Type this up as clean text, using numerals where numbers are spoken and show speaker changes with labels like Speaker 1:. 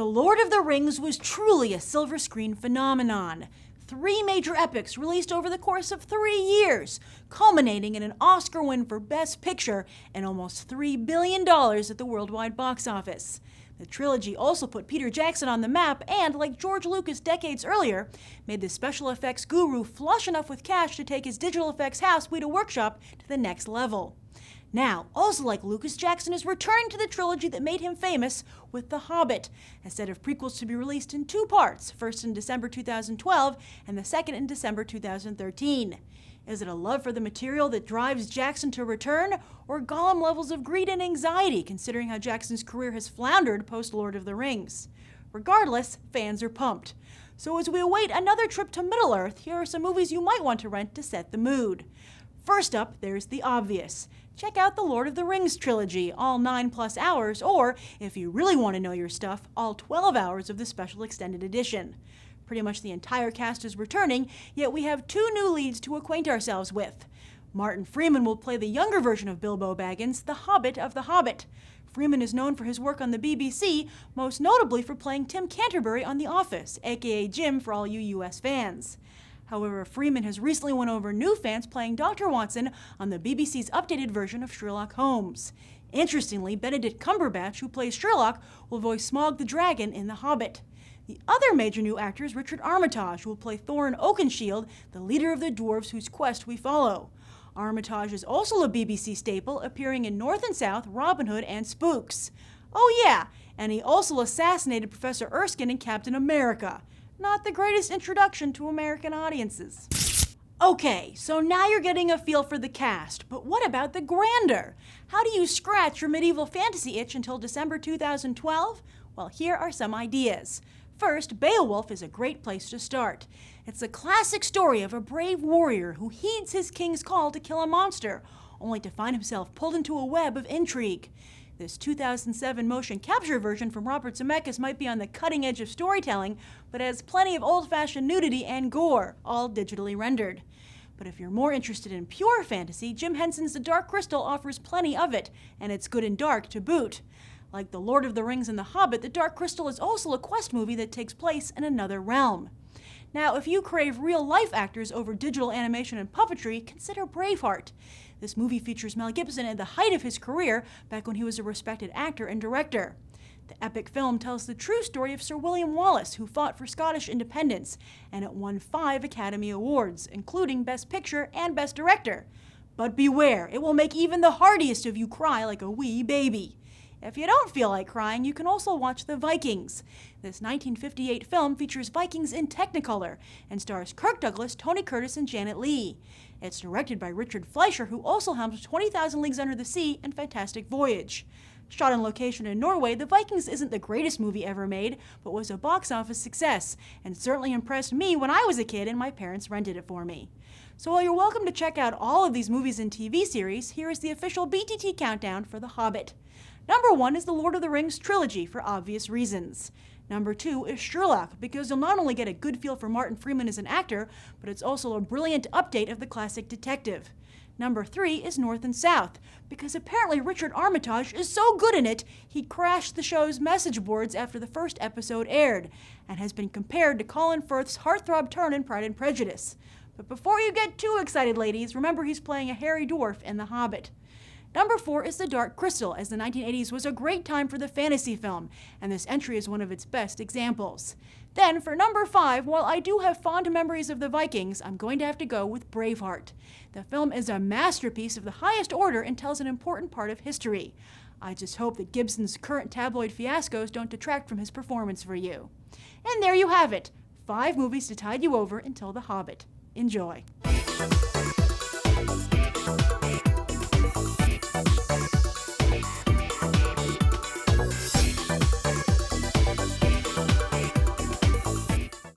Speaker 1: The Lord of the Rings was truly a silver screen phenomenon. 3 major epics released over the course of 3 years, culminating in an Oscar win for Best Picture and almost $3 billion at the worldwide box office. The trilogy also put Peter Jackson on the map and, like George Lucas decades earlier, made the special effects guru flush enough with cash to take his digital effects house, Weta Workshop, to the next level. Now, also like Lucas, Jackson is returning to the trilogy that made him famous with The Hobbit, a set of prequels to be released in 2 parts, first in December 2012 and the second in December 2013. Is it a love for the material that drives Jackson to return, or Gollum levels of greed and anxiety considering how Jackson's career has floundered post-Lord of the Rings? Regardless, fans are pumped. So as we await another trip to Middle-earth, here are some movies you might want to rent to set the mood. First up, there's the obvious. Check out the Lord of the Rings trilogy, all 9+ hours, or, if you really want to know your stuff, all 12 hours of the special extended edition. Pretty much the entire cast is returning, yet we have 2 new leads to acquaint ourselves with. Martin Freeman will play the younger version of Bilbo Baggins, the Hobbit of the Hobbit. Freeman is known for his work on the BBC, most notably for playing Tim Canterbury on The Office, aka Jim for all you US fans. However, Freeman has recently won over new fans playing Dr. Watson on the BBC's updated version of Sherlock Holmes. Interestingly, Benedict Cumberbatch, who plays Sherlock, will voice Smaug the Dragon in The Hobbit. The other major new actor is Richard Armitage, who will play Thorin Oakenshield, the leader of the dwarves whose quest we follow. Armitage is also a BBC staple, appearing in North and South, Robin Hood, and Spooks. Oh yeah, and he also assassinated Professor Erskine in Captain America. Not the greatest introduction to American audiences. Okay, so now you're getting a feel for the cast, but what about the grandeur? How do you scratch your medieval fantasy itch until December 2012? Well, here are some ideas. First, Beowulf is a great place to start. It's a classic story of a brave warrior who heeds his king's call to kill a monster, only to find himself pulled into a web of intrigue. This 2007 motion capture version from Robert Zemeckis might be on the cutting edge of storytelling, but has plenty of old-fashioned nudity and gore, all digitally rendered. But if you're more interested in pure fantasy, Jim Henson's The Dark Crystal offers plenty of it, and it's good and dark to boot. Like The Lord of the Rings and The Hobbit, The Dark Crystal is also a quest movie that takes place in another realm. Now, if you crave real-life actors over digital animation and puppetry, consider Braveheart. This movie features Mel Gibson at the height of his career, back when he was a respected actor and director. The epic film tells the true story of Sir William Wallace, who fought for Scottish independence, and it won 5 Academy Awards, including Best Picture and Best Director. But beware, it will make even the hardiest of you cry like a wee baby. If you don't feel like crying, you can also watch The Vikings. This 1958 film features Vikings in Technicolor and stars Kirk Douglas, Tony Curtis, and Janet Leigh. It's directed by Richard Fleischer, who also helmed 20,000 Leagues Under the Sea and Fantastic Voyage. Shot on location in Norway, The Vikings isn't the greatest movie ever made, but was a box office success, and certainly impressed me when I was a kid and my parents rented it for me. So while you're welcome to check out all of these movies and TV series, here is the official BTT countdown for The Hobbit. Number 1 is the Lord of the Rings trilogy, for obvious reasons. Number 2 is Sherlock, because you'll not only get a good feel for Martin Freeman as an actor, but it's also a brilliant update of the classic detective. Number 3 is North and South, because apparently Richard Armitage is so good in it, he crashed the show's message boards after the first episode aired, and has been compared to Colin Firth's heartthrob turn in Pride and Prejudice. But before you get too excited, ladies, remember he's playing a hairy dwarf in The Hobbit. Number 4 is The Dark Crystal, as the 1980s was a great time for the fantasy film, and this entry is one of its best examples. Then, for number 5, while I do have fond memories of the Vikings, I'm going to have to go with Braveheart. The film is a masterpiece of the highest order and tells an important part of history. I just hope that Gibson's current tabloid fiascos don't detract from his performance for you. And there you have it, 5 movies to tide you over until The Hobbit. Enjoy.